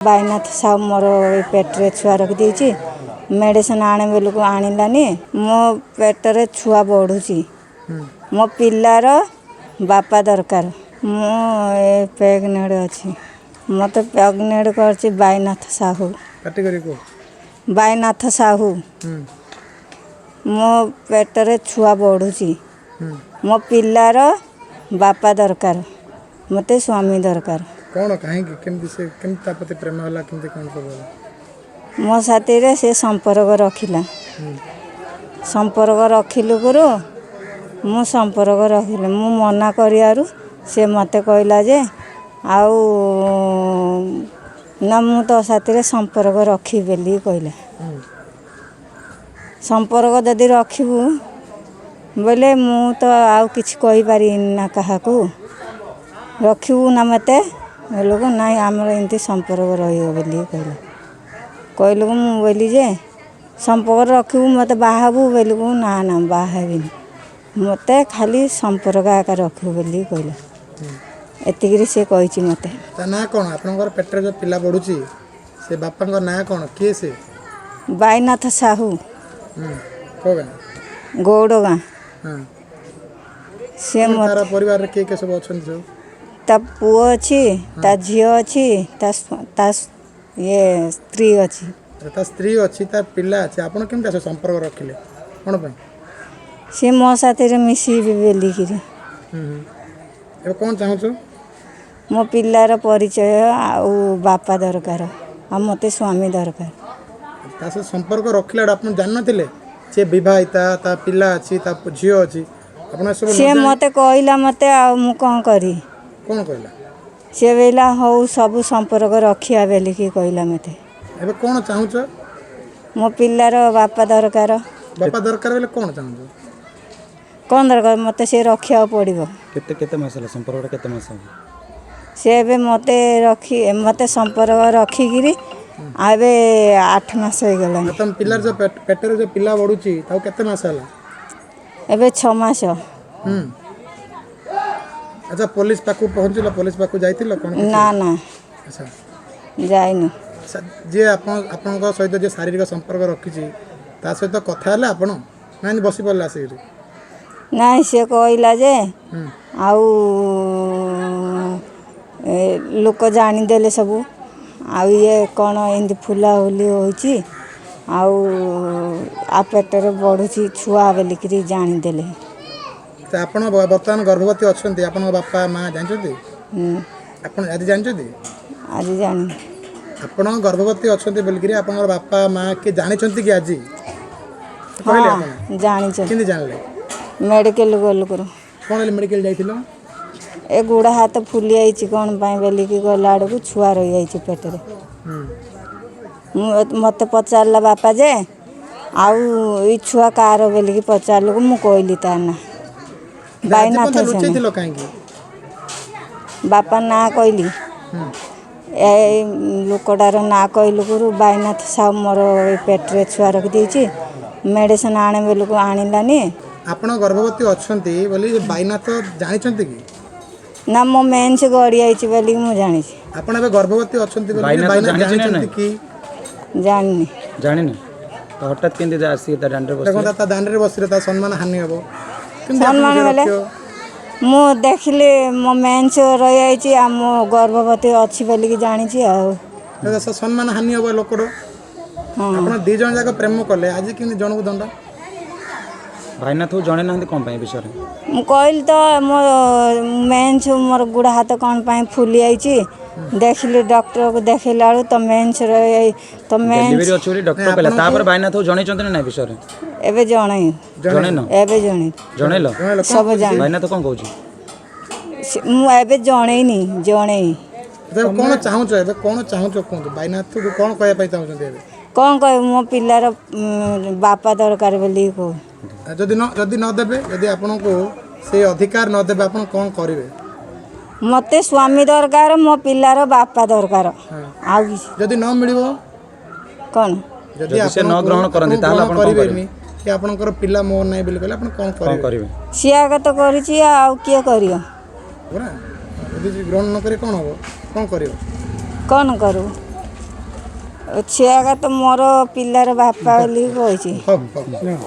बाईनाथ साहू मोर Petre छुआ रखी medicine आने बेलू को आनिलानी मो पेटरे छुआ बढ़ुची मो पिलार बापा दरकार मो प्रेग्नेंट अच्छी मत प्रेग्नेंट कर बाईनाथ साहू बाईनाथ साहू मो पेटरे छुआ बढ़ुची मो पिलार बापा दरकार मते स्वामी दरकार कौन कहीं केमती प्रेम होला केमती कौन सब मो साथी रे से संपर्क रखिला संपर्क रखिलु गुरु मु संपर्क रखिले मु मना करियारु से मते कहला जे आउ ना मु तो साथी रे संपर्क रखी बेली कहला संपर्क जदि रखिबु बोले मु तो आउ किछ कहि पारि ना काहाकू रखिबु ना मते लोग ना आमर एमती संपर्क रही कहलु मु बोली जे संपर्क रखू मत बाहबू बोलू ना ना बाहबी मत खाली संपर्क आका रखू बोली कहला एतिक से कही मत ना कौन आपनकर पेटर जो पिला बढ़ुची से बापा ना कौन किए से बाईनाथ साहू को गाँ गौड़ गाँ से तार परिवार के सब अच्छा सब ता पुओ अच्छी ता झील अच्छी ता ये स्त्री अच्छी ता स्त्री अच्छी ता पिला अच्छी आपन केमता संपर्क रखिले कोन पे से मो साथे रे मिसी बेली किरी ए कोन चाहू छ मो पिलार परिचय आउ बापा दरकार आ मते स्वामी दरकार ता से संपर्क रखिले आपन जान नथिले से विवाहिता ता पिला अच्छी ता झील अच्छी आपन सब से मते कहला मते आ मु कोन करी कौन कहला से बेला हो सब संपर्क रखिया बेली कि कहला मते एबे कौन चाहू छ मो पिलार बापा दरकार बेले कौन चाहू छ कौन दरकार मते से रखिया पड़िबो केते केते मास होला संपर्क केते मास से एबे मते रखी मते संपर्क रखी गिरी आबे 8 मास हो गेला तुम पिलार जो पेटर जो पिला बढुची ताऊ केते मास होला एबे 6 मास अच्छा पुलिस पाकू पहुँचल पुलिस पाकू जाइथिल कोन ना ना अच्छा जाइनु जे आपन सहित जे शारीरिक संपर्क रखी ता सहित कथा है आपन ना बसी पड़े आसिक ना से कहला जे आउ लोक जानीदेले सब आउ ये कौन एमती फुला हुली होची आउ आ पेटर बढ़ुची छुआ बोलिकी जानीदेले आपण बर्तमान गर्भवती अच्छा आपन बापा माँ जानते आप आज जानते आज जानी आपण गर्भवती अच्छा बोलिकी आप बापा माँ के जानी कि आज जानी जानले मेडिकल गलु कर कौन मेडिकल जाइथिलो ए गुड़ा हाथ फुली आई कौन बोलिकी गला आड़ को छुआ रही जाइए पेटरे मत पचारा बापा जे आउ ई छुआ कार बोलिकी पचारू को मुझे कहली तार ना बाईनाथ बापा ना कहली ए लोकटार ना कहलु गुरु बाईनाथ साहू मोर पेट्रे छुआ रखी मेडिसिन आने बेलू को आनिलानी आपण गर्भवती अच्छी बोली बाईनाथ जानी कि ना मो मेन्स गड़ी आई बोली मु जानी आपण ए गर्भवती अच्छी कि जानी जानी तो हठात केंदे आसी ता दांडरे बस देखो ता दांडरे बसरे ता सम्मान हानि हबो सम्मान बेले मु देखिले मो मेन्स रही आई आ मो गर्भवती अच्छी बोलिकी जानी आ सम्मान हानि हबो लोकरो आपण दी जन जाक प्रेम कले आज कि जन को दंड भाईनाथ जणे ना कौन विषय मु कहली तो मो मेन्स मोर गुड़ा हाथ कौन फुली आई देखिले डॉक्टर को देखला तो मेन्स रही तो डेलीवरी अछि बोली डॉक्टर कहला तापर भाईनाथ जणे चंदन ना विषय एबे जणे जणे न एबे जणे जणेलो सब जाने भाईनाथ कौन कहूची मु एबे जणे नी जणे कौन चाहू छ एबे कौन चाहू छ कोन भाईनाथ को कौन कहया पई चाहू छ एबे कौन कह मो पिलार बापा दरकार बोली को जदि न देबे यदि आपन को से अधिकार न देबे आपन कौन करिवे मते स्वामी दरकार मो पिलार बापा दरकार आ जदि न मिलिबो कौन जदि से न ग्रहण करंती ताला आपन कोन करिवे कि आपनकर पिला मोर नै बोली कहले आपन कौन करिवे सियाग तो करिछि आ किए करियो बरा यदि ग्रहण न करे कौन हो कौन करियो कौन करू ଛୁଆ가 ତ ମୋର ପିଲାର ବାପା ବୋଲି କହିଛି। ହଉ ହଉ